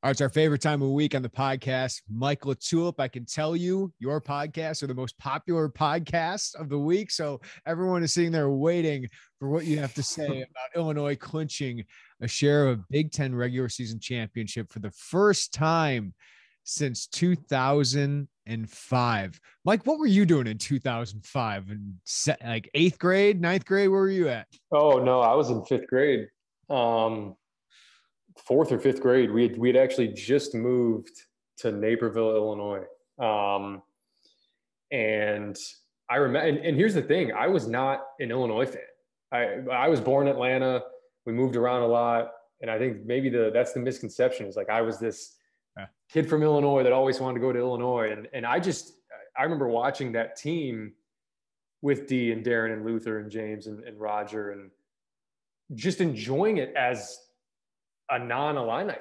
All right, it's our favorite time of the week on the podcast. Mike LaTulip, I can tell you, your podcasts are the most popular podcasts of the week. So everyone is sitting there waiting for what you have to say about Illinois clinching a share of a Big Ten regular season championship for the first time since 2005. Mike, what were you doing in 2005? And like eighth grade, ninth grade? Where were you at? Oh, no, I was in fifth grade. Fourth or fifth grade, we had actually just moved to Naperville, Illinois. And I remember, and here's the thing, I was not an Illinois fan. I was born in Atlanta. We moved around a lot. And I think maybe that's the misconception, is like I was this kid from Illinois that always wanted to go to Illinois. And I remember watching that team with Dee and Darren and Luther and James and Roger, and just enjoying it as a non-Illini fan,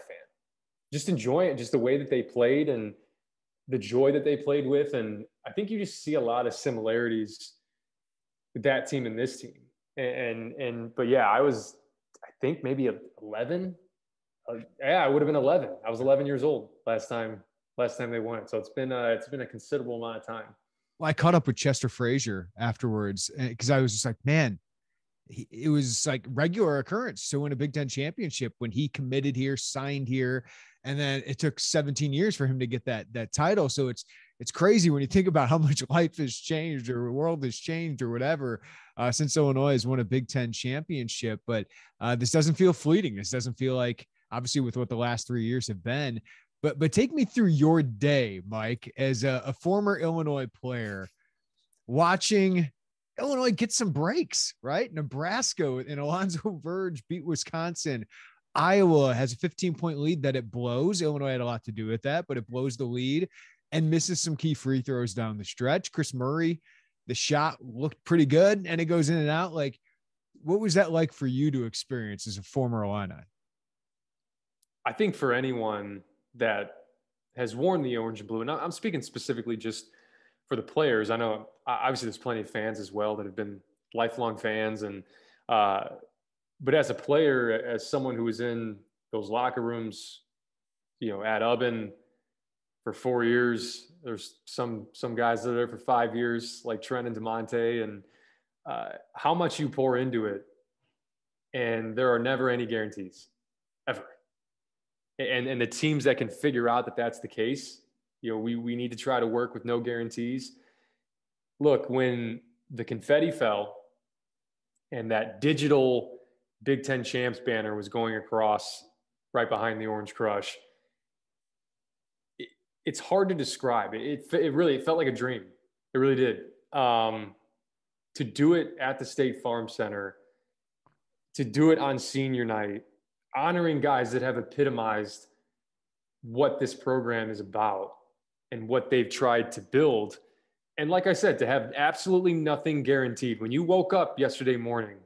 just enjoying it, just the way that they played and the joy that they played with. And I think you just see a lot of similarities with that team and this team. But yeah, I think maybe 11. I would have been 11. I was 11 years old last time they won it. So it's been a considerable amount of time. Well, I caught up with Chester Frazier afterwards because I was just like, man, it was like regular occurrence to win a Big Ten championship when he committed here, signed here, and then it took 17 years for him to get that title. So it's crazy when you think about how much life has changed or the world has changed or whatever since Illinois has won a Big Ten championship. But this doesn't feel fleeting. This doesn't feel like, obviously, with what the last 3 years have been. But take me through your day, Mike, as a former Illinois player, watching Illinois get some breaks, right? Nebraska and Alonzo Verge beat Wisconsin. Iowa has a 15-point lead that it blows. Illinois had a lot to do with that, but it blows the lead and misses some key free throws down the stretch. Chris Murray, the shot looked pretty good, and it goes in and out. Like, what was that like for you to experience as a former Illini? I think for anyone that has worn the orange and blue, and I'm speaking specifically just for the players. I know obviously there's plenty of fans as well that have been lifelong fans. But as a player, as someone who was in those locker rooms, at Ubben for 4 years, there's some guys that are there for 5 years, like Trent and DeMonte, and how much you pour into it. And there are never any guarantees, ever. And the teams that can figure out that that's the case, we need to try to work with no guarantees. Look, when the confetti fell and that digital Big Ten champs banner was going across right behind the Orange Crush, it's hard to describe. It felt like a dream. It really did. To do it at the State Farm Center, to do it on senior night, honoring guys that have epitomized what this program is about and what they've tried to build. And like I said, to have absolutely nothing guaranteed. When you woke up yesterday morning,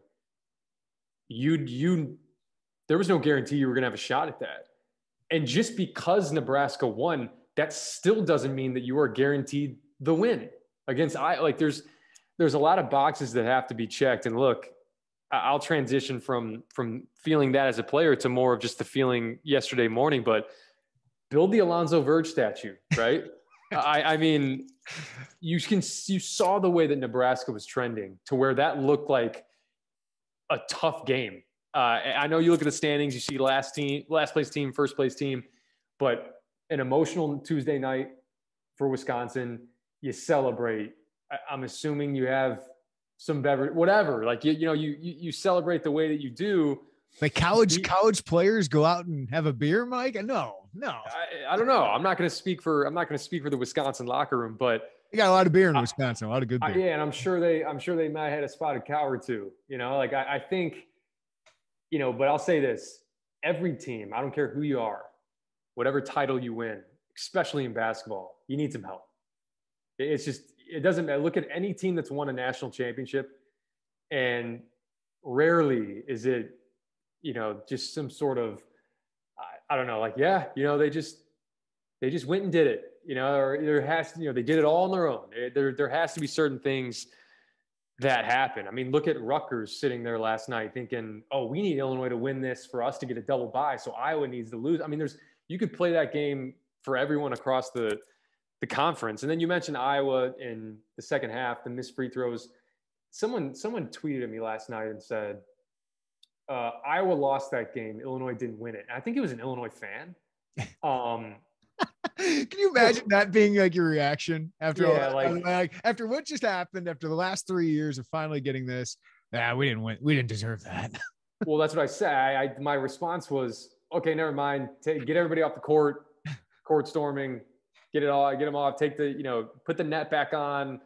there was no guarantee you were going to have a shot at that. And just because Nebraska won, that still doesn't mean that you are guaranteed the win against there's a lot of boxes that have to be checked. And look, I'll transition from feeling that as a player to more of just the feeling yesterday morning, but build the Alonzo Verge statue, right? I mean, you saw the way that Nebraska was trending to where that looked like a tough game. I know you look at the standings, you see last place team, first place team, but an emotional Tuesday night for Wisconsin, you celebrate. I'm assuming you have some beverage, whatever. Like, you celebrate the way that you do. Like college players go out and have a beer, Mike? No. I don't know. I'm not going to speak for the Wisconsin locker room, but you got a lot of beer in Wisconsin, a lot of good beer. Yeah, and I'm sure they might have had a spotted cow or two. I think, but I'll say this: every team, I don't care who you are, whatever title you win, especially in basketball, you need some help. It's just, it doesn't matter. Look at any team that's won a national championship, and rarely is it, just some sort of, I don't know, they just went and did it, or there has to, they did it all on their own. There has to be certain things that happen. I mean, look at Rutgers sitting there last night thinking, oh, we need Illinois to win this for us to get a double bye, so Iowa needs to lose. I mean, you could play that game for everyone across the conference. And then you mentioned Iowa in the second half, the missed free throws. Someone tweeted at me last night and said, Iowa lost that game. Illinois didn't win it. And I think it was an Illinois fan. Can you imagine that being like your reaction after after what just happened, after the last 3 years of finally getting this? We didn't win. We didn't deserve that. Well, that's what I said. My response was, okay, never mind. Get everybody off the court storming, get them off, put the net back on.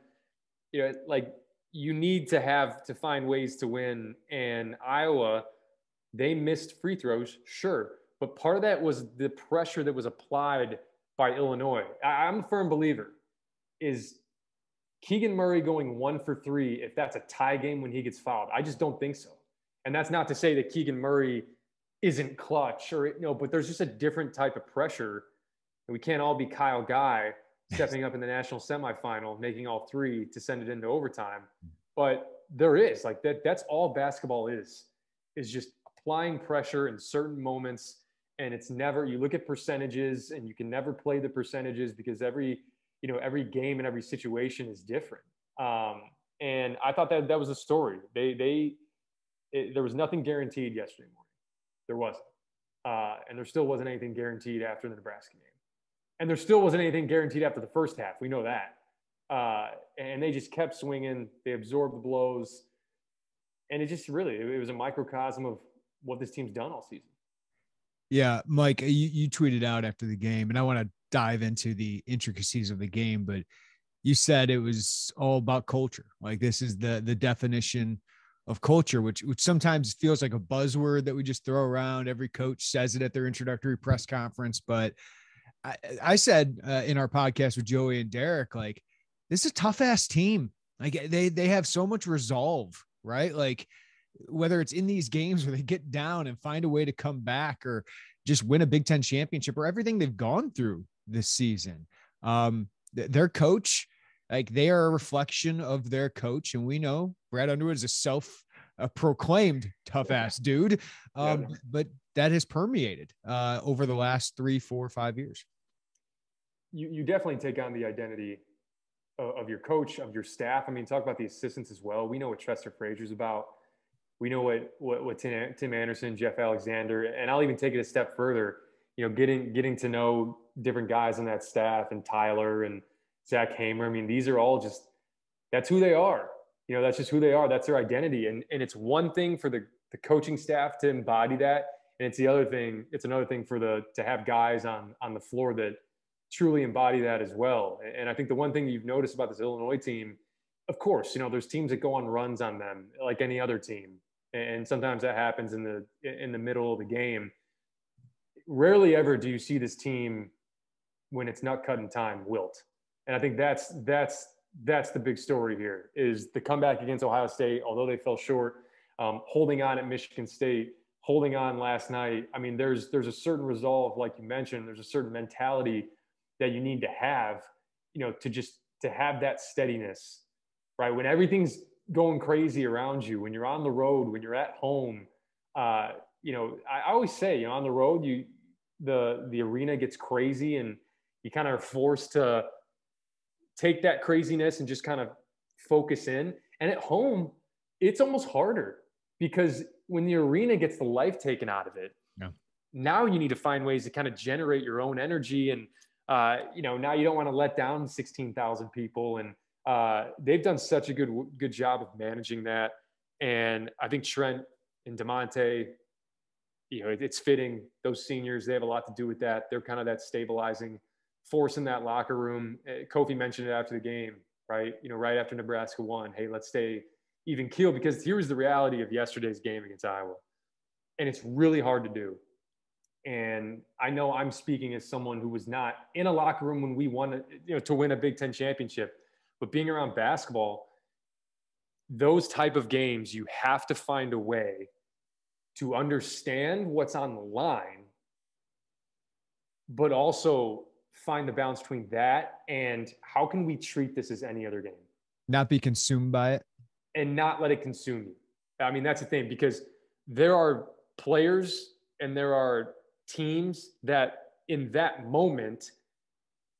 You need to find ways to win. And Iowa, they missed free throws, sure. But part of that was the pressure that was applied by Illinois. I'm a firm believer. Is Keegan Murray going 1 for 3 if that's a tie game when he gets fouled? I just don't think so. And that's not to say that Keegan Murray isn't clutch but there's just a different type of pressure. We can't all be Kyle Guy stepping up in the national semifinal, making all 3 to send it into overtime. But there is that's all basketball is just applying pressure in certain moments. And it's never, you look at percentages and you can never play the percentages because every game and every situation is different. And I thought that was a story. There was nothing guaranteed yesterday morning. There wasn't. And there still wasn't anything guaranteed after the Nebraska game. And there still wasn't anything guaranteed after the first half. We know that. And they just kept swinging. They absorbed the blows. And it was a microcosm of what this team's done all season. Yeah, Mike, you tweeted out after the game, and I want to dive into the intricacies of the game, but you said it was all about culture. Like, this is the definition of culture, which sometimes feels like a buzzword that we just throw around. Every coach says it at their introductory press conference. But I said in our podcast with Joey and Derek, like, this is a tough ass team. Like, they have so much resolve, right? Like, whether it's in these games where they get down and find a way to come back, or just win a Big Ten championship, or everything they've gone through this season. Their coach, like, they are a reflection of their coach. And we know Brad Underwood is a self-proclaimed tough ass dude. But that has permeated over the last 3, 4, 5 years. You definitely take on the identity of your coach, of your staff. I mean, talk about the assistants as well. We know what Chester Frazier's about. We know what Tim Anderson, Jeff Alexander, and I'll even take it a step further. Getting to know different guys on that staff, and Tyler and Zach Hamer. I mean, these are all that's who they are. That's just who they are. That's their identity. And it's one thing for the coaching staff to embody that, and it's another thing to have guys on the floor that truly embody that as well. And I think the one thing you've noticed about this Illinois team, of course, there's teams that go on runs on them like any other team. And sometimes that happens in the middle of the game. Rarely ever do you see this team, when it's nut cutting time, wilt. And I think that's the big story here, is the comeback against Ohio State, although they fell short, holding on at Michigan State, holding on last night. I mean, there's a certain resolve, like you mentioned. There's a certain mentality that you need to have, to have that steadiness, right? When everything's going crazy around you, when you're on the road, when you're at home, I always say, on the road, the arena gets crazy, and you kind of are forced to take that craziness and just kind of focus in. And at home, it's almost harder, because when the arena gets the life taken out of it, now you need to find ways to kind of generate your own energy. And, now you don't want to let down 16,000 people. And they've done such a good job of managing that. And I think Trent and DeMonte, it's fitting. Those seniors, they have a lot to do with that. They're kind of that stabilizing force in that locker room. Kofi mentioned it after the game, right? Right after Nebraska won, hey, let's stay even keel, because here's the reality of yesterday's game against Iowa. And it's really hard to do. And I know I'm speaking as someone who was not in a locker room when we won, to win a Big Ten championship, but being around basketball, those type of games, you have to find a way to understand what's on the line, but also find the balance between that and how can we treat this as any other game? Not be consumed by it. And not let it consume you. I mean, that's the thing, because there are players and there are teams that in that moment,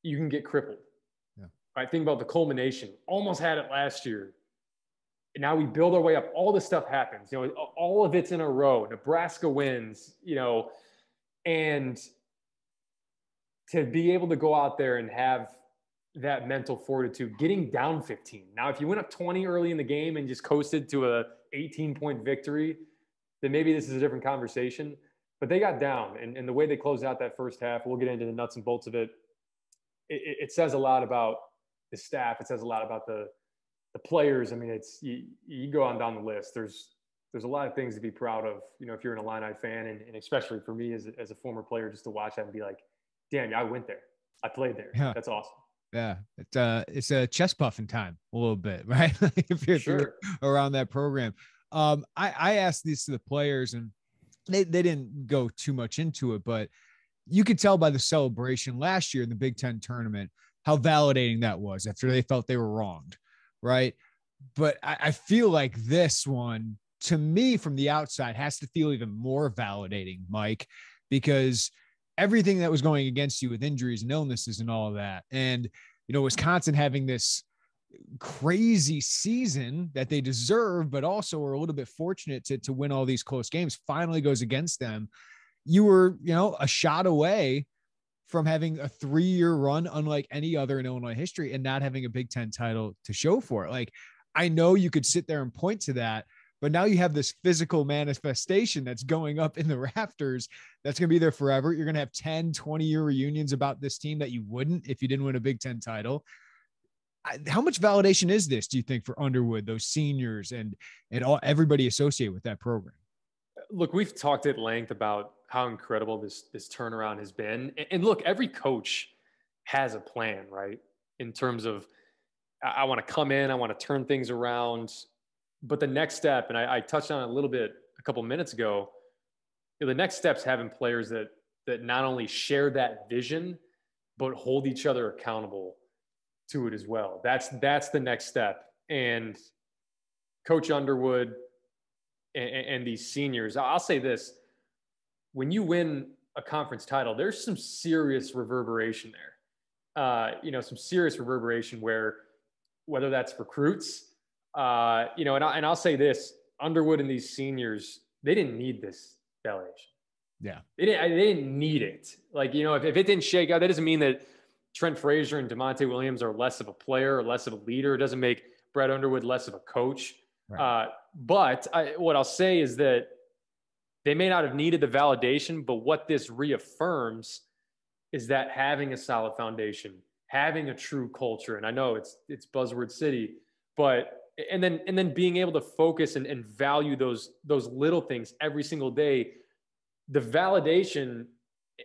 you can get crippled. Yeah. I think about the culmination. Almost had it last year. And now we build our way up. All this stuff happens. You know, all of it's in a row. Nebraska wins, you know, and to be able to go out there and have that mental fortitude, getting down 15. Now, if you went up 20 early in the game and just coasted to a 18-point victory, then maybe this is a different conversation. But they got down, and the way they closed out that first half, we'll get into the nuts and bolts of it. It says a lot about the staff. It says a lot about the players. I mean, it's you go on down the list. There's a lot of things to be proud of, you know, if you're an Illini fan, and especially for me as a former player, just to watch that and be like, damn, I went there. I played there. Yeah. That's awesome. Yeah. It's a chest puffing time a little bit, right? if you're around that program. I asked these to the players, and they didn't go too much into it, but you could tell by the celebration last year in the Big Ten tournament how validating that was after they felt they were wronged, right? But I feel like this one, to me, from the outside, has to feel even more validating, Mike, because everything that was going against you with injuries and illnesses and all of that. And, you know, Wisconsin having this crazy season that they deserve, but also are a little bit fortunate to win all these close games, finally goes against them. You were, you know, a shot away from having a 3-year run unlike any other in Illinois history and not having a Big Ten title to show for it. Like, I know you could sit there and point to that, but now you have this physical manifestation that's going up in the rafters that's going to be there forever. You're going to have 10, 20-year reunions about this team that you wouldn't if you didn't win a Big Ten title. How much validation is this, do you think, for Underwood, those seniors and everybody associated with that program? Look, we've talked at length about how incredible this turnaround has been. And look, every coach has a plan, right? In terms of, I want to come in, I want to turn things around. But the next step, and I touched on it a little bit a couple minutes ago, the next step's having players that not only share that vision, but hold each other accountable to it as well. That's the next step. And Coach Underwood and these seniors, I'll say this, when you win a conference title, there's some serious reverberation there. Some serious reverberation whether that's recruits, and I'll say this, Underwood and these seniors, they didn't need this validation. Yeah. They didn't need it. Like, you know, if it didn't shake out, that doesn't mean that Trent Frazier and DeMonte Williams are less of a player or less of a leader. It doesn't make Brett Underwood less of a coach. Right. But what I'll say is that they may not have needed the validation, but what this reaffirms is that having a solid foundation, having a true culture, and I know it's buzzword city, but and then being able to focus and value those little things every single day, the validation,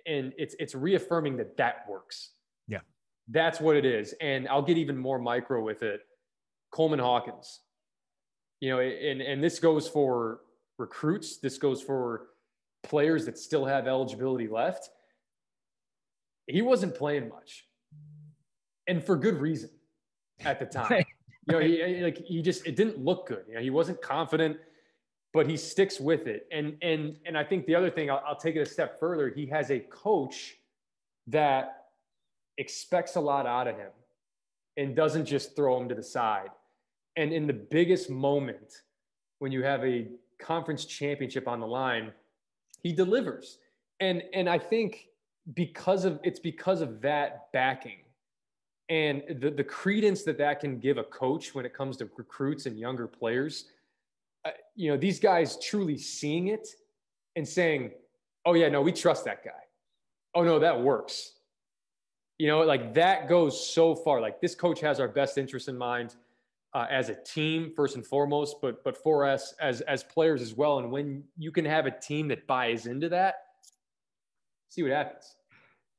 and it's reaffirming that works. Yeah, that's what it is. And I'll get even more micro with it. Coleman Hawkins, you know, and this goes for recruits. This goes for players that still have eligibility left. He wasn't playing much, and for good reason at the time. You know, it didn't look good. You know, he wasn't confident, but he sticks with it. And I think the other thing, I'll take it a step further. He has a coach that expects a lot out of him and doesn't just throw him to the side. And in the biggest moment, when you have a conference championship on the line, he delivers. And I think because of that backing and the credence that can give a coach when it comes to recruits and younger players, these guys truly seeing it and saying, oh yeah, no, we trust that guy. Oh no, that works. You know, like that goes so far. Like, this coach has our best interest in mind as a team, first and foremost, but for us as players as well. And when you can have a team that buys into that, see what happens.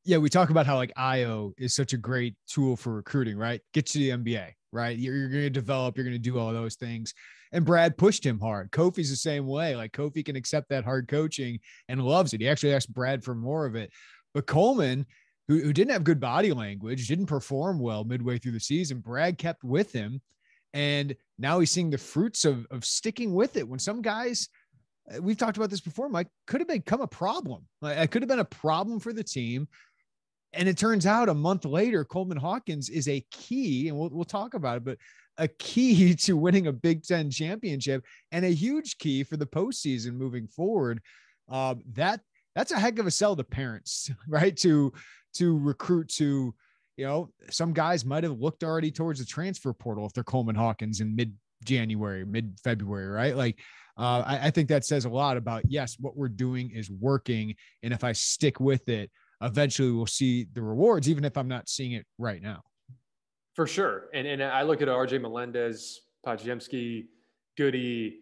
Yeah, we talk about how like IO is such a great tool for recruiting, right? Get to the NBA, right? You're going to develop, you're going to do all those things. And Brad pushed him hard. Kofi's the same way. Like, Kofi can accept that hard coaching and loves it. He actually asked Brad for more of it. But Coleman, who didn't have good body language, didn't perform well midway through the season, Brad kept with him. And now he's seeing the fruits of sticking with it. When some guys, we've talked about this before, Mike, could have become a problem. Like, it could have been a problem for the team. And it turns out a month later, Coleman Hawkins is a key, and we'll talk about it, but a key to winning a Big Ten championship and a huge key for the postseason moving forward. That's a heck of a sell to parents, right? To recruit to, some guys might have looked already towards the transfer portal if they're Coleman Hawkins in mid-January, mid-February, right? Like, I think that says a lot about, yes, what we're doing is working. And if I stick with it, eventually we'll see the rewards, even if I'm not seeing it right now. For sure. And I look at RJ Melendez, Podziemski, Goody.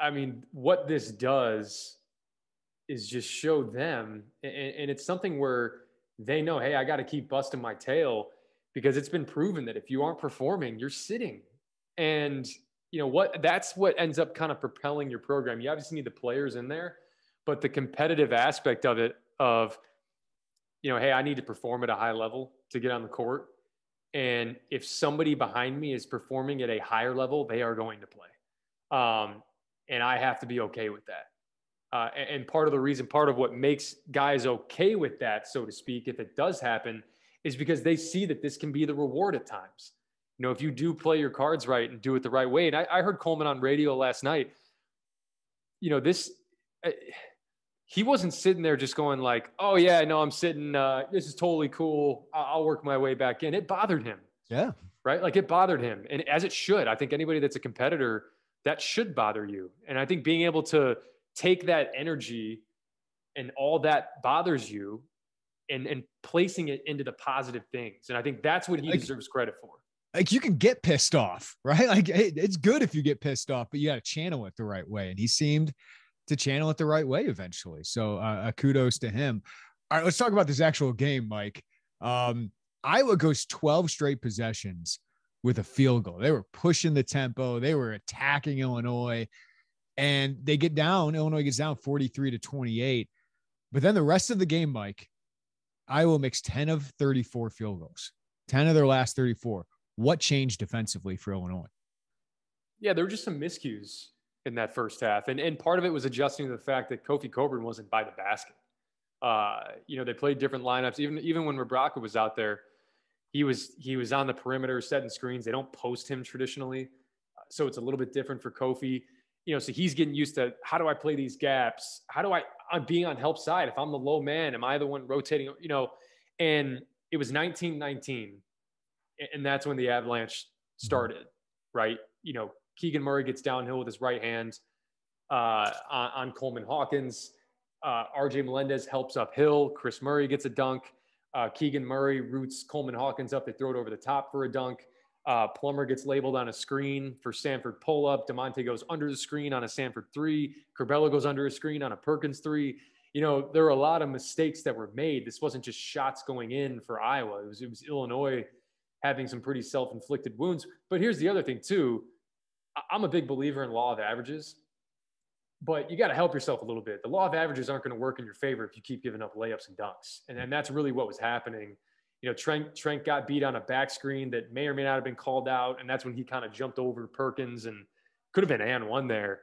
I mean, what this does is just show them, and it's something where they know, hey, I got to keep busting my tail, because it's been proven that if you aren't performing, you're sitting. And that's what ends up kind of propelling your program. You obviously need the players in there, but the competitive aspect of it, hey, I need to perform at a high level to get on the court. And if somebody behind me is performing at a higher level, they are going to play. And I have to be okay with that. And part of what makes guys okay with that, so to speak, if it does happen, is because they see that this can be the reward at times. If you do play your cards right and do it the right way. And I heard Coleman on radio last night, he wasn't sitting there just going like, oh yeah, no, I'm sitting, this is totally cool, I'll work my way back in. It bothered him. Yeah. Right? Like, it bothered him. And as it should. I think anybody that's a competitor, that should bother you. And I think being able to take that energy and all that bothers you and placing it into the positive things. And I think that's what he deserves credit for. Like, you can get pissed off, right? Like, it's good if you get pissed off, but you got to channel it the right way. And he seemed to channel it the right way eventually. So kudos to him. All right, let's talk about this actual game, Mike. Iowa goes 12 straight possessions with a field goal. They were pushing the tempo. They were attacking Illinois, and they get down. Illinois gets down 43-28. But then the rest of the game, Mike, Iowa makes 10 of 34 field goals, 10 of their last 34. What changed defensively for Illinois? Yeah, there were just some miscues in that first half. And part of it was adjusting to the fact that Kofi Coburn wasn't by the basket. They played different lineups. Even when Rebraca was out there, he was on the perimeter setting screens. They don't post him traditionally. So it's a little bit different for Kofi. So he's getting used to, how do I play these gaps? I'm being on help side. If I'm the low man, am I the one rotating? And it was 19-19. And that's when the avalanche started, right? Keegan Murray gets downhill with his right hand on Coleman Hawkins. RJ Melendez helps uphill. Chris Murray gets a dunk. Keegan Murray roots Coleman Hawkins up. They throw it over the top for a dunk. Plummer gets labeled on a screen for Sanford pull-up. DeMonte goes under the screen on a Sanford 3. Curbelo goes under a screen on a Perkins 3. There were a lot of mistakes that were made. This wasn't just shots going in for Iowa. It was Illinois having some pretty self-inflicted wounds. But here's the other thing, too. I'm a big believer in law of averages, but you got to help yourself a little bit. The law of averages aren't going to work in your favor if you keep giving up layups and dunks. And that's really what was happening. Trent got beat on a back screen that may or may not have been called out. And that's when he kind of jumped over Perkins, and could have been and one there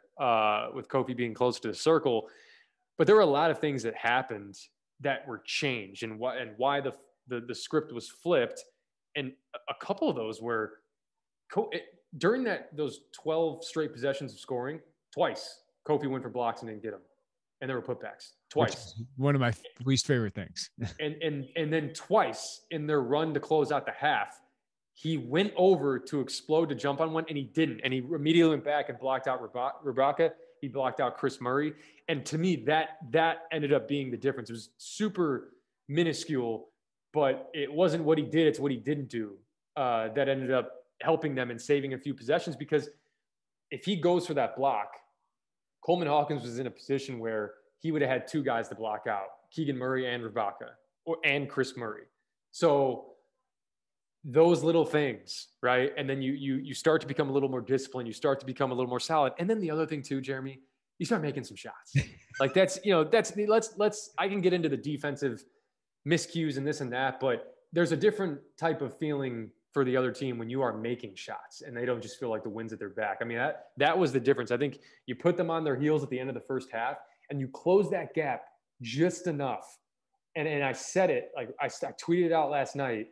with Kofi being close to the circle. But there were a lot of things that happened that were changed, and why the script was flipped. And a couple of those were during those 12 straight possessions of scoring, twice Kofi went for blocks and didn't get them, and there were putbacks twice. One of my least favorite things. and then twice in their run to close out the half, he went over to explode to jump on one, and he didn't. And he immediately went back and blocked out Rebraca. He blocked out Chris Murray. And to me, that ended up being the difference. It was super minuscule, but it wasn't what he did, it's what he didn't do that ended up helping them and saving a few possessions. Because if he goes for that block, Coleman Hawkins was in a position where he would have had two guys to block out, Keegan Murray and Rebraca, and Chris Murray. So those little things, right? And then you start to become a little more disciplined. You start to become a little more solid. And then the other thing too, Jeremy, you start making some shots. Like that's I can get into the defensive miscues and this and that, but there's a different type of feeling for the other team when you are making shots and they don't just feel like the wind's at their back. I mean, that was the difference. I think you put them on their heels at the end of the first half and you close that gap just enough and I said it, like I tweeted it out last night,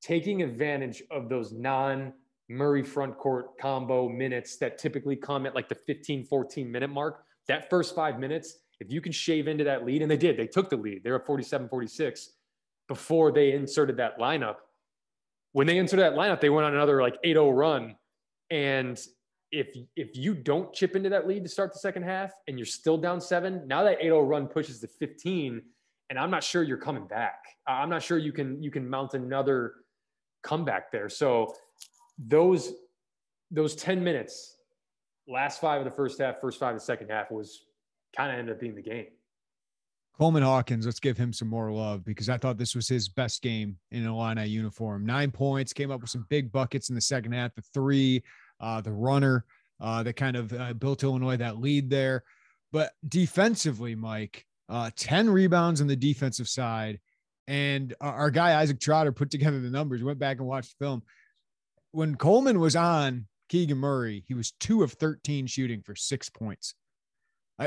taking advantage of those non-Murray front court combo minutes that typically come at like the 15, 14-minute mark. That first 5 minutes, if you can shave into that lead, and they did, they took the lead. They were 47-46 before they inserted that lineup. When they inserted that lineup, they went on another like 8-0 run. And if you don't chip into that lead to start the second half and you're still down 7, now that 8-0 run pushes to 15, and I'm not sure you're coming back. I'm not sure you can mount another comeback there. So those 10 minutes, last 5 of the first half, first 5 of the second half, was kind of ended up being the game. Coleman Hawkins, let's give him some more love, because I thought this was his best game in an Illini uniform. 9 points, came up with some big buckets in the second half, the 3, the runner that kind of built Illinois that lead there. But defensively, Mike, 10 rebounds on the defensive side. And our guy, Isaac Trotter, put together the numbers, went back and watched the film. When Coleman was on Keegan Murray, he was 2 of 13 shooting for 6 points.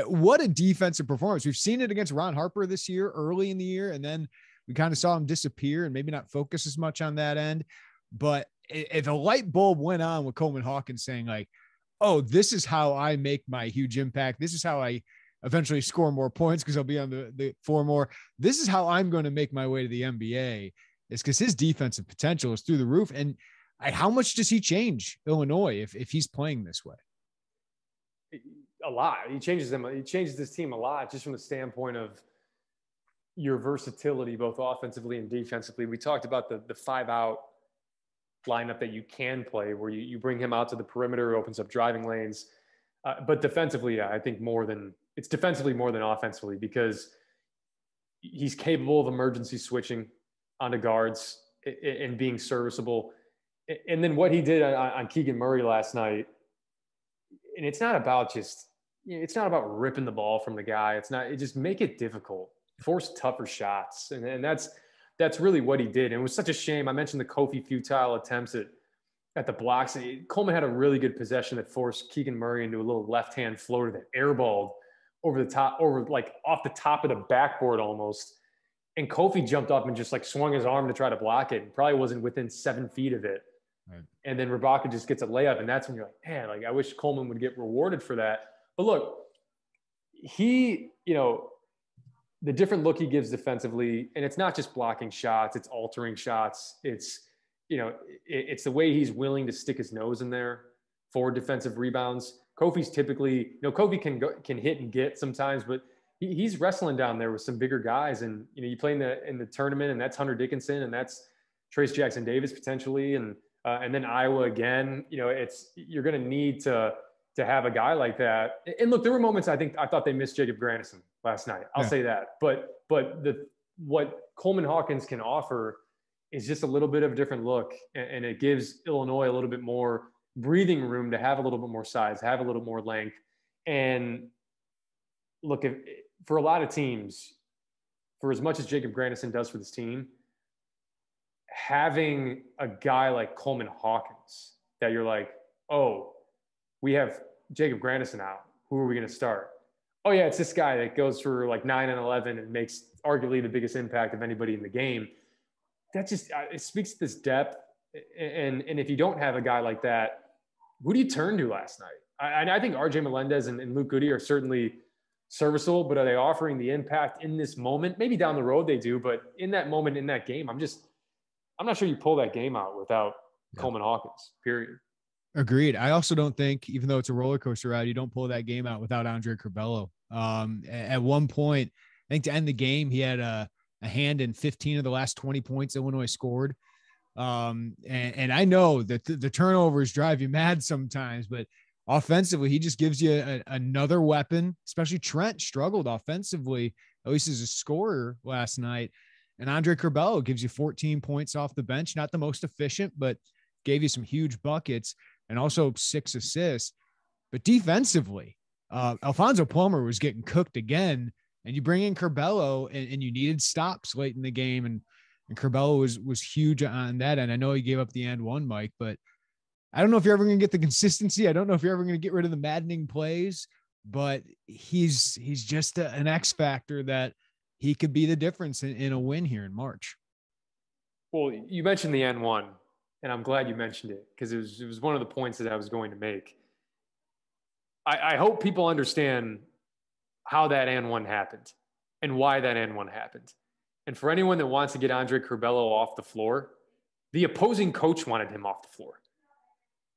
What a defensive performance. We've seen it against Ron Harper this year, early in the year, and then we kind of saw him disappear and maybe not focus as much on that end. But if a light bulb went on with Coleman Hawkins saying like, oh, this is how I make my huge impact. This is how I eventually score more points because I'll be on the floor more. This is how I'm going to make my way to the NBA, is because his defensive potential is through the roof. And how much does he change Illinois if he's playing this way? A lot. He changes them. He changes this team a lot, just from the standpoint of your versatility, both offensively and defensively. We talked about the 5-out lineup that you can play, where you bring him out to the perimeter, opens up driving lanes. But defensively, I think it's defensively more than offensively, because he's capable of emergency switching onto guards and being serviceable. And then what he did on Keegan Murray last night, and it's not about ripping the ball from the guy. It just make it difficult, force tougher shots. And that's really what he did. And it was such a shame. I mentioned the Kofi futile attempts at the blocks. Coleman had a really good possession that forced Keegan Murray into a little left-hand floater that airballed over off the top of the backboard almost. And Kofi jumped up and just like swung his arm to try to block it, and probably wasn't within 7 feet of it. Right. And then Rabaka just gets a layup, and that's when you're like, man, like I wish Coleman would get rewarded for that. But look, the different look he gives defensively, and it's not just blocking shots, it's altering shots. It's the way he's willing to stick his nose in there for defensive rebounds. Kofi's typically, Kofi can hit and get sometimes, but he's wrestling down there with some bigger guys. And, you play in the tournament, and that's Hunter Dickinson, and that's Trace Jackson Davis potentially. And then Iowa again, you're going to need to have a guy like that. And look, there were moments I thought they missed Jacob Grandison last night. I'll say that. But what Coleman Hawkins can offer is just a little bit of a different look, and it gives Illinois a little bit more breathing room to have a little bit more size, have a little more length. And look, for a lot of teams, for as much as Jacob Grandison does for this team, having a guy like Coleman Hawkins that you're like, oh, we have Jacob Grandison out. Who are we going to start? Oh, yeah, it's this guy that goes for like 9 and 11 and makes arguably the biggest impact of anybody in the game. That just it speaks to this depth. And if you don't have a guy like that, who do you turn to last night? I think RJ Melendez and Luke Goody are certainly serviceable, but are they offering the impact in this moment? Maybe down the road they do, but in that moment, in that game, I'm not sure you pull that game out without Coleman Hawkins, period. Agreed. I also don't think, even though it's a roller coaster ride, you don't pull that game out without Andre Curbelo. At one point, I think to end the game, he had a hand in 15 of the last 20 points Illinois scored. And I know that the turnovers drive you mad sometimes, but offensively, he just gives you another weapon. Especially Trent struggled offensively, at least as a scorer last night. And Andre Curbelo gives you 14 points off the bench. Not the most efficient, but gave you some huge buckets and also 6 assists. But defensively, Alfonso Plummer was getting cooked again. And you bring in Curbelo, and you needed stops late in the game. And Curbelo was huge on that end. I know he gave up the and one, Mike, but I don't know if you're ever going to get the consistency. I don't know if you're ever going to get rid of the maddening plays, but he's just an X factor that he could be the difference in a win here in March. Well, you mentioned the N1, and I'm glad you mentioned it because it was one of the points that I was going to make. I hope people understand how that N1 happened and why that N1 happened. And for anyone that wants to get Andre Curbelo off the floor, the opposing coach wanted him off the floor.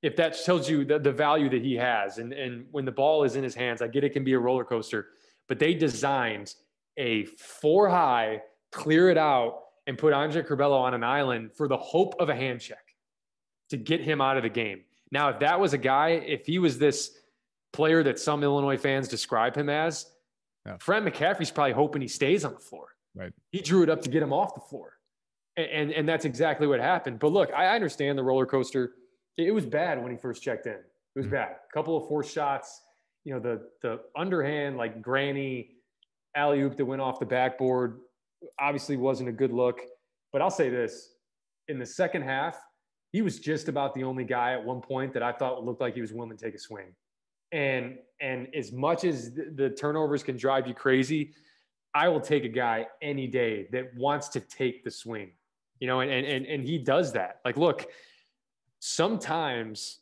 If that tells you the value that he has, and when the ball is in his hands, I get it can be a roller coaster, but they designed a 4-high, clear it out, and put Andre Curbelo on an island for the hope of a hand check to get him out of the game. Now, if that was a guy, if he was this player that some Illinois fans describe him as, Fred McCaffrey's probably hoping he stays on the floor. Right. He drew it up to get him off the floor. And that's exactly what happened. But look, I understand the roller coaster. It was bad when he first checked in. It was bad. A couple of forced shots, the underhand, like granny alley-oop that went off the backboard obviously wasn't a good look. But I'll say this, in the second half, he was just about the only guy at one point that I thought looked like he was willing to take a swing. And as much as the turnovers can drive you crazy, I will take a guy any day that wants to take the swing, and he does that. Like, look, sometimes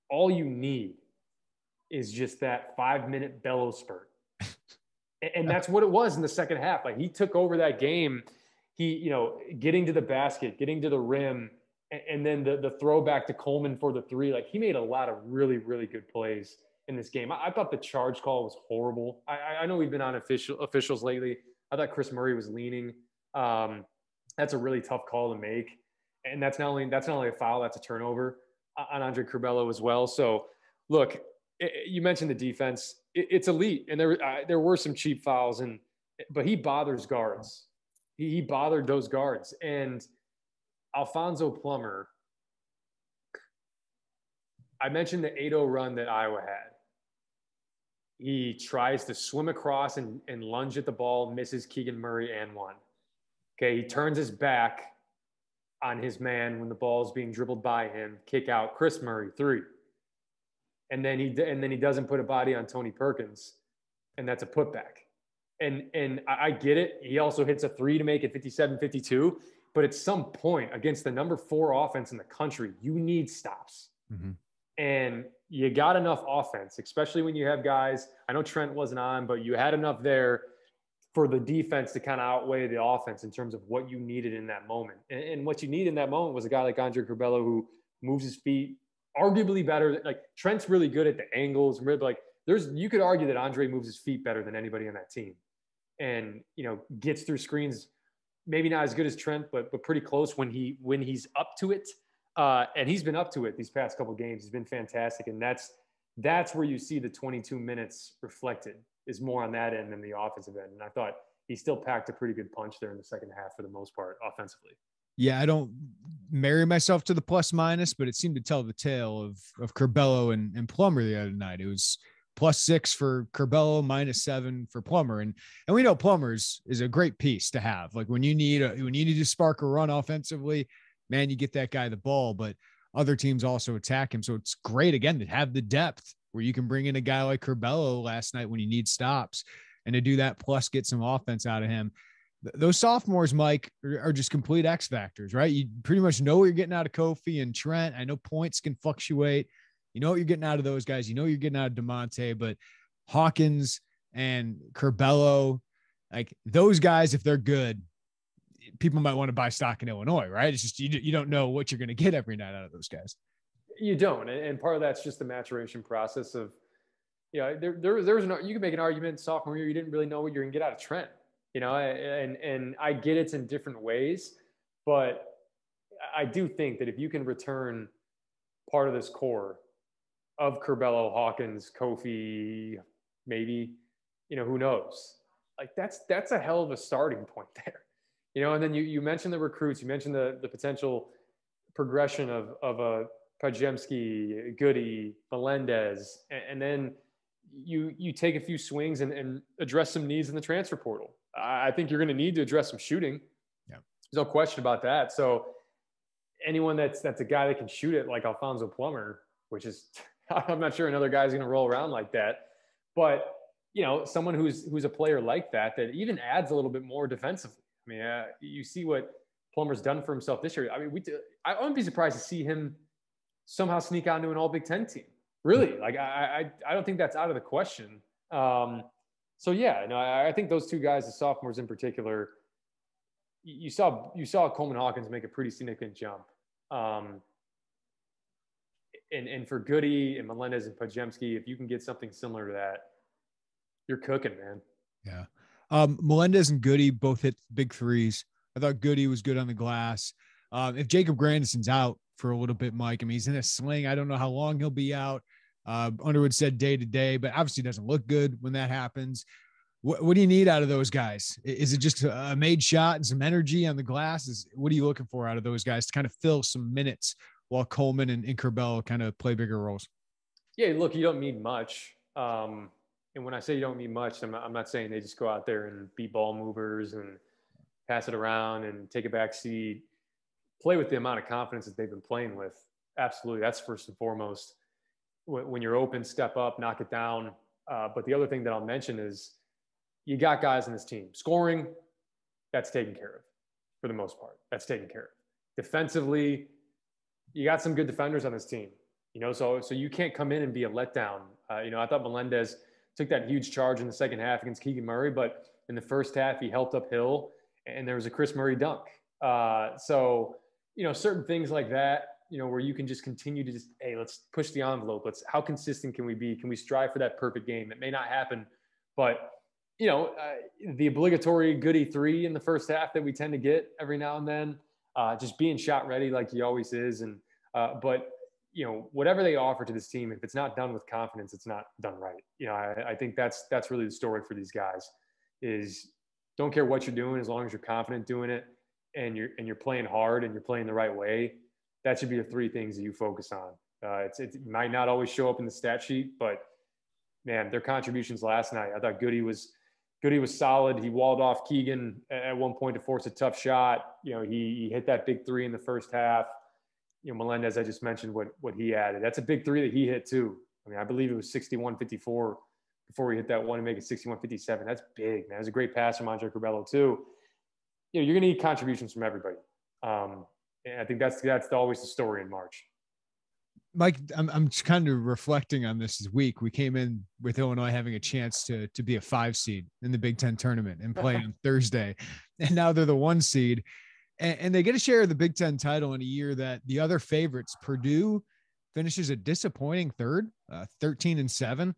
all you need is just that 5-minute bellow spurt. And that's what it was in the second half. Like, he took over that game. He, getting to the basket, getting to the rim, and then the throwback to Coleman for the three. Like, he made a lot of really, really good plays in this game. I thought the charge call was horrible. I know we've been on officials lately. I thought Chris Murray was leaning. That's a really tough call to make. And that's not only a foul, that's a turnover on Andre Curbelo as well. So, look, you mentioned the defense. It's elite, and there were some cheap fouls, but he bothers guards. He bothered those guards. And Alfonso Plummer, I mentioned the 8-0 run that Iowa had. He tries to swim across and lunge at the ball, misses Keegan Murray and one. Okay, he turns his back on his man when the ball is being dribbled by him, kick out Chris Murray, 3. And then he doesn't put a body on Tony Perkins, and that's a putback. And I get it. He also hits a 3 to make it 57-52. But at some point against the number 4 offense in the country, you need stops. Mm-hmm. And you got enough offense, especially when you have guys. I know Trent wasn't on, but you had enough there for the defense to kind of outweigh the offense in terms of what you needed in that moment. And what you need in that moment was a guy like Andre Curbelo who moves his feet arguably better. Like, Trent's really good at the angles. Like, you could argue that Andre moves his feet better than anybody on that team, and gets through screens. Maybe not as good as Trent, but pretty close when he's up to it. And he's been up to it these past couple of games. He's been fantastic, and that's where you see the 22 minutes reflected, is more on that end than the offensive end. And I thought he still packed a pretty good punch there in the second half for the most part offensively. Yeah, I don't marry myself to the plus minus, but it seemed to tell the tale of Curbelo and Plummer the other night. It was +6 for Curbelo, -7 for Plummer. And we know Plummer's is a great piece to have. Like, when you need to spark a run offensively, man, you get that guy the ball, but other teams also attack him. So it's great, again, to have the depth where you can bring in a guy like Curbelo last night when you need stops, and to do that plus get some offense out of him. Those sophomores, Mike, are just complete X factors, right? You pretty much know what you're getting out of Kofi and Trent. I know points can fluctuate. You know what you're getting out of those guys. You know you're getting out of DeMonte, but Hawkins and Curbelo, like, those guys, if they're good, people might want to buy stock in Illinois, right? It's just you don't know what you're going to get every night out of those guys. You don't, and part of that's just the maturation process of, there's no, you can make an argument sophomore year you didn't really know what you're going to get out of Trent, and I get it's in different ways, but I do think that if you can return part of this core of Curbelo, Hawkins, Kofi, maybe, who knows? Like, that's a hell of a starting point there. And then you mentioned the recruits, you mentioned the potential progression of a Pajemski, Goody, Melendez, and then you take a few swings and address some needs in the transfer portal. I think you're going to need to address some shooting. Yeah, there's no question about that. So anyone that's a guy that can shoot it, like Alfonso Plummer, which is, I'm not sure another guy's going to roll around like that, but someone who's a player like that even adds a little bit more defensively. I mean, you see what Plummer's done for himself this year. I mean, I wouldn't be surprised to see him somehow sneak onto an All Big Ten team. Really, like I don't think that's out of the question. So yeah, no, I think those two guys, the sophomores in particular, you saw Coleman Hawkins make a pretty significant jump. And for Goody and Melendez and Pajemski, if you can get something similar to that, you're cooking, man. Yeah. Melendez and Goody both hit big threes. I thought Goody was good on the glass. If Jacob Grandison's out for a little bit, Mike, I mean, he's in a sling. I don't know how long he'll be out. Underwood said day to day, but obviously doesn't look good when that happens. What do you need out of those guys? Is it just a made shot and some energy on the glass? What are you looking for out of those guys to kind of fill some minutes while Coleman and Curbelo kind of play bigger roles? Yeah, look, you don't need much. And when I say you don't need much, I'm not saying they just go out there and be ball movers and pass it around and take a back seat. Play with the amount of confidence that they've been playing with. Absolutely. That's first and foremost. When you're open, step up, knock it down. But the other thing that I'll mention is you got guys in this team. Scoring, that's taken care of for the most part. That's taken care of. Defensively, you got some good defenders on this team. So you can't come in and be a letdown. I thought Melendez took that huge charge in the second half against Keegan Murray, but in the first half, he helped uphill, and there was a Chris Murray dunk. Certain things like that, where you can just continue to hey, let's push the envelope. How consistent can we be? Can we strive for that perfect game? It may not happen, but, the obligatory Goody three in the first half that we tend to get every now and then, just being shot ready like he always is. And, but whatever they offer to this team, if it's not done with confidence, it's not done right. I think that's really the story for these guys is don't care what you're doing as long as you're confident doing it and you're playing hard and you're playing the right way. That should be the three things that you focus on. It might not always show up in the stat sheet, but man, their contributions last night, I thought Goody was solid. He walled off Keegan at one point to force a tough shot. He hit that big three in the first half. Melendez, I just mentioned what he added. That's a big three that he hit too. I mean, I believe it was 61-54 before he hit that one and make it 61-57. That's big, man. It was a great pass from Andre Curbelo too. You're going to need contributions from everybody. And I think that's always the story in March. Mike, I'm kind of reflecting on this week. We came in with Illinois having a chance to be a 5 seed in the Big Ten tournament and play on Thursday. And now they're the 1 seed. And they get a share of the Big Ten title in a year that the other favorites, Purdue, finishes a disappointing 3rd, 13-7.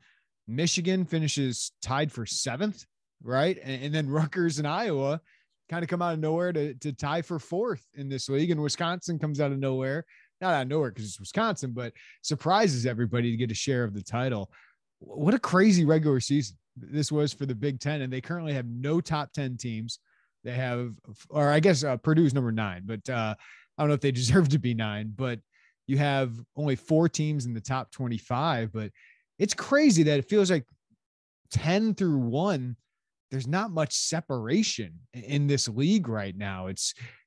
Michigan finishes tied for 7th, right? And then Rutgers and Iowa kind of come out of nowhere to tie for 4th in this league. And Wisconsin comes out of nowhere, not out of nowhere because it's Wisconsin, but surprises everybody to get a share of the title. What a crazy regular season this was for the Big Ten. And they currently have no top 10 teams. They have, or I guess Purdue's number 9, but I don't know if they deserve to be 9, but you have only 4 teams in the top 25, but it's crazy that it feels like 10 through 1, there's not much separation in this league right now.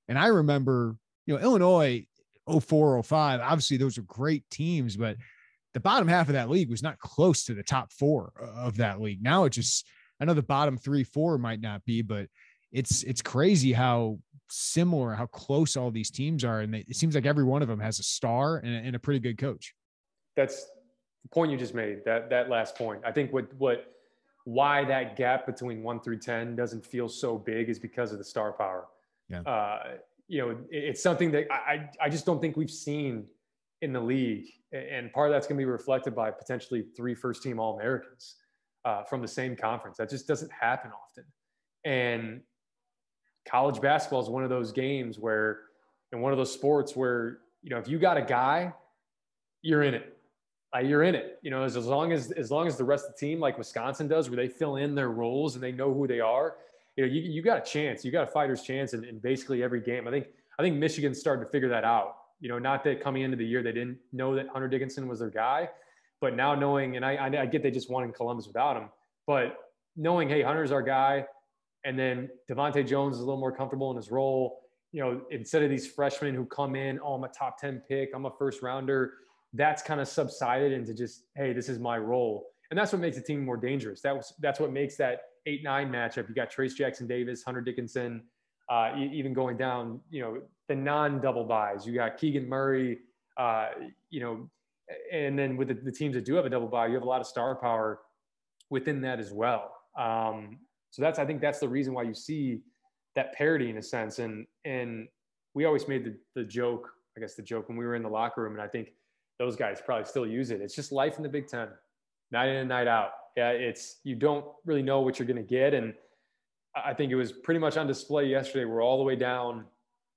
And I remember, Illinois 04, 05, obviously those are great teams, but the bottom half of that league was not close to the top 4 of that league. Now I know the bottom 3, 4 might not be, but it's crazy how similar, how close all these teams are. And it seems like every one of them has a star and a pretty good coach. That's the point you just made, that last point. I think why that gap between 1 through 10 doesn't feel so big is because of the star power. Yeah. It's something that I just don't think we've seen in the league. And part of that's going to be reflected by potentially 3 first-team All-Americans from the same conference. That just doesn't happen often. And college basketball is one of those games where, in one of those sports where, if you got a guy, you're in it. You're in it. As long as the rest of the team, like Wisconsin does, where they fill in their roles and they know who they are, you got a chance. You got a fighter's chance in basically every game. I think Michigan's starting to figure that out. Not that coming into the year they didn't know that Hunter Dickinson was their guy, but now knowing, and I get they just won in Columbus without him, but knowing, hey, Hunter's our guy. And then Devontae Jones is a little more comfortable in his role. Instead of these freshmen who come in, I'm a top 10 pick, I'm a first rounder, that's kind of subsided into just, hey, this is my role. And that's what makes the team more dangerous. That's what makes that 8-9 matchup. You got Trace Jackson Davis, Hunter Dickinson, even going down, the non-double buys. You got Keegan Murray, and then with the teams that do have a double buy, you have a lot of star power within that as well. So I think that's the reason why you see that parity in a sense. And we always made the joke when we were in the locker room, and I think those guys probably still use it. It's just life in the Big Ten, night in and night out. Yeah, you don't really know what you're going to get. And I think it was pretty much on display yesterday. We're all the way down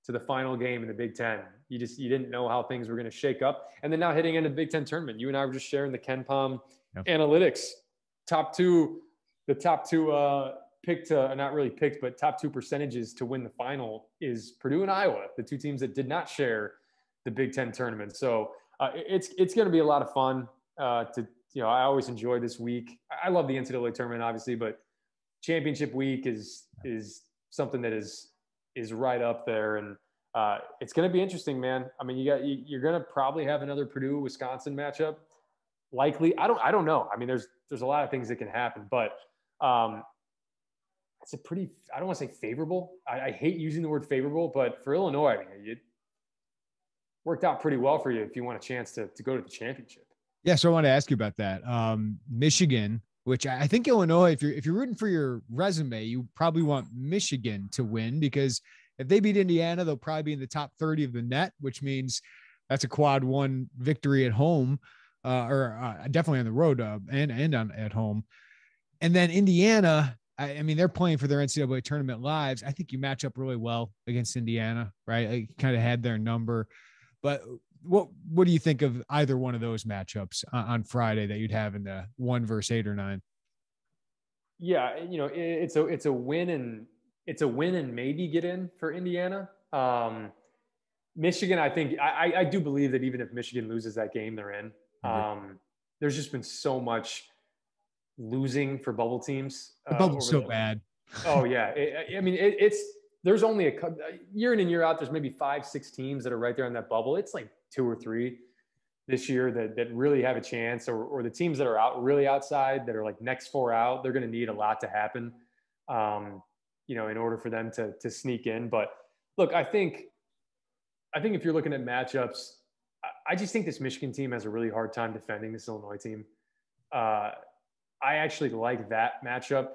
to the final game in the Big Ten. You didn't know how things were going to shake up. And then now hitting into the Big Ten tournament, you and I were just sharing the Ken Palm analytics. Top two picked, not really picked, but top two percentages to win the final is Purdue and Iowa, the two teams that did not share the Big Ten tournament. So it's going to be a lot of fun I always enjoy this week. I love the NCAA tournament, obviously, but championship week is something that is right up there. And it's going to be interesting, man. I mean, you're going to probably have another Purdue-Wisconsin matchup. Likely. I don't know. I mean, there's a lot of things that can happen, but it's a pretty, I don't want to say favorable. I hate using the word favorable, but for Illinois, I mean, it worked out pretty well for you if you want a chance to go to the championship. Yeah. So I want to ask you about that. Michigan, which I think Illinois, if you're rooting for your resume, you probably want Michigan to win, because if they beat Indiana, they'll probably be in the top 30 of the net, which means that's a quad one victory at home, or definitely on the road and at home. And then Indiana, I mean, they're playing for their NCAA tournament lives. I think you match up really well against Indiana, right? Like, kind of had their number. But what do you think of either one of those matchups on Friday that you'd have in the 1 versus 8 or 9? Yeah, it's a win and maybe get in for Indiana. Michigan, I think I do believe that even if Michigan loses that game, they're in. There's just been so much losing for bubble teams. The bubble's so bad. Oh yeah, there's only a year in and year out. There's maybe 5-6 teams that are right there on that bubble. It's like 2 or 3 this year that really have a chance, or the teams that are out really outside that are like next 4 out. They're going to need a lot to happen, in order for them to sneak in. But look, I think if you're looking at matchups, I just think this Michigan team has a really hard time defending this Illinois team. I actually like that matchup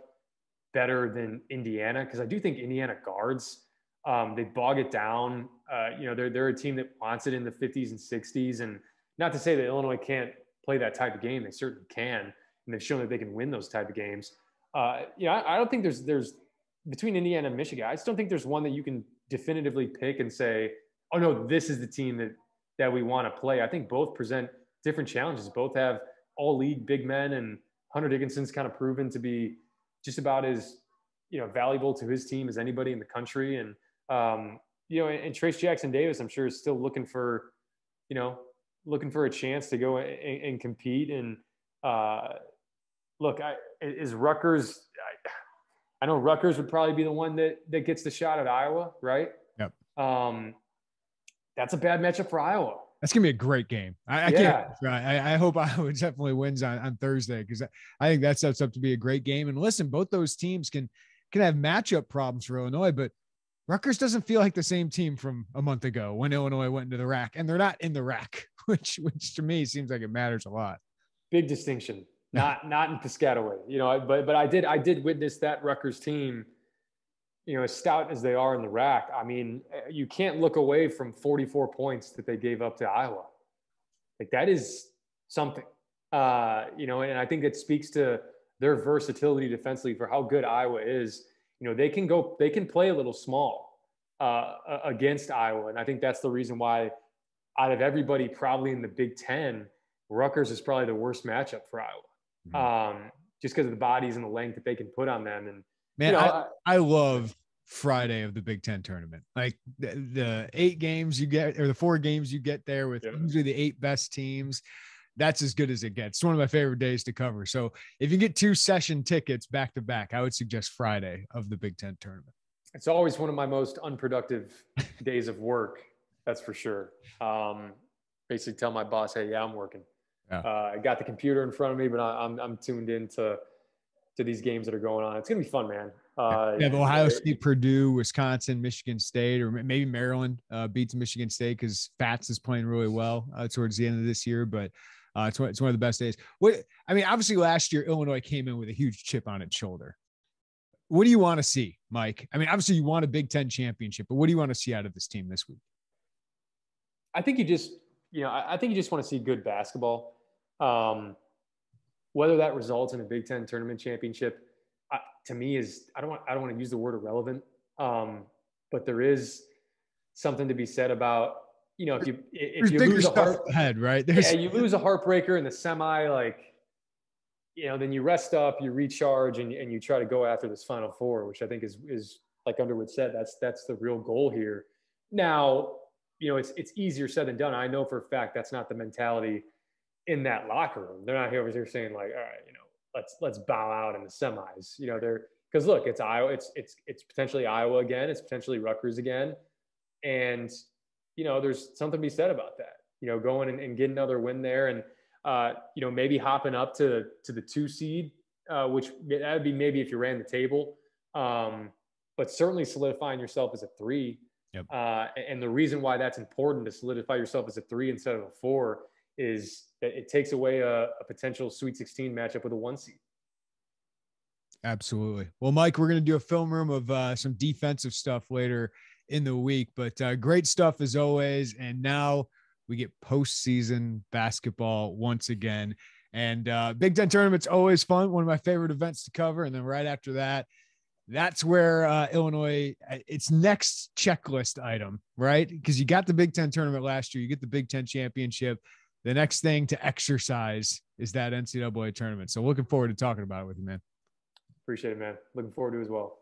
better than Indiana, because I do think Indiana guards, they bog it down. They're a team that wants it in the 50s and 60s. And not to say that Illinois can't play that type of game. They certainly can. And they've shown that they can win those type of games. I don't think there's between Indiana and Michigan, I just don't think there's one that you can definitively pick and say, oh no, this is the team that we want to play. I think both present different challenges. Both have all league big men, and Hunter Dickinson's kind of proven to be just about as, valuable to his team as anybody in the country. And, and Trace Jackson Davis, I'm sure, is still looking for a chance to go and compete. And look, is Rutgers, I know Rutgers would probably be the one that gets the shot at Iowa, right? Yep. That's a bad matchup for Iowa. That's going to be a great game. I can't. I hope Iowa definitely wins on Thursday, because I think that sets up to be a great game. And listen, both those teams can have matchup problems for Illinois, but Rutgers doesn't feel like the same team from a month ago when Illinois went into the rack, and they're not in the rack, which to me seems like it matters a lot. Big distinction. Not in Piscataway, but I did witness that Rutgers team, as stout as they are in the rack. I mean, you can't look away from 44 points that they gave up to Iowa. Like, that is something, and I think it speaks to their versatility defensively for how good Iowa is. They can play a little small against Iowa. And I think that's the reason why, out of everybody probably in the Big Ten, Rutgers is probably the worst matchup for Iowa. Just because of the bodies and the length that they can put on them. And man, I love Friday of the Big Ten tournament. Like the 8 games you get, or the 4 games you get there with usually the 8 best teams. That's as good as it gets. It's one of my favorite days to cover. So if you get 2 session tickets back to back, I would suggest Friday of the Big Ten tournament. It's always one of my most unproductive days of work. That's for sure. Basically tell my boss, hey, yeah, I'm working. I got the computer in front of me, but I'm tuned into these games that are going on. It's gonna be fun, man. You have Ohio State, Purdue, Wisconsin, Michigan State, or maybe Maryland beats Michigan State because Fats is playing really well towards the end of this year. But it's one of the best days. Obviously last year Illinois came in with a huge chip on its shoulder. What do you want to see, Mike? I mean, obviously you want a Big Ten championship, but what do you want to see out of this team this week? I think you just want to see good basketball. Whether that results in a Big Ten tournament championship, to me is I don't want to use the word irrelevant, but there is something to be said about if you lose you lose a heartbreaker in the semi, then you rest up, you recharge, and you try to go after this Final Four, which I think is like Underwood said, that's the real goal here. Now, it's easier said than done. I know for a fact that's not the mentality in that locker room. They're not here over here saying like, all right, let's bow out in the semis. Because look, it's Iowa, it's potentially Iowa again, it's potentially Rutgers again, and there's something to be said about that. Going and getting another win there, and maybe hopping up to the 2 seed, which that would be maybe if you ran the table, but certainly solidifying yourself as a 3. Yep. And the reason why that's important to solidify yourself as a 3 instead of a 4 is that it takes away a potential Sweet 16 matchup with a 1 seed. Absolutely. Well, Mike, we're going to do a film room of some defensive stuff later in the week, but great stuff as always. And now we get postseason basketball once again. And Big Ten tournament's always fun. One of my favorite events to cover. And then right after that, that's where Illinois, its next checklist item, right? Because you got the Big Ten tournament last year, you get the Big Ten championship. The next thing to exercise is that NCAA tournament. So looking forward to talking about it with you, man. Appreciate it, man. Looking forward to it as well.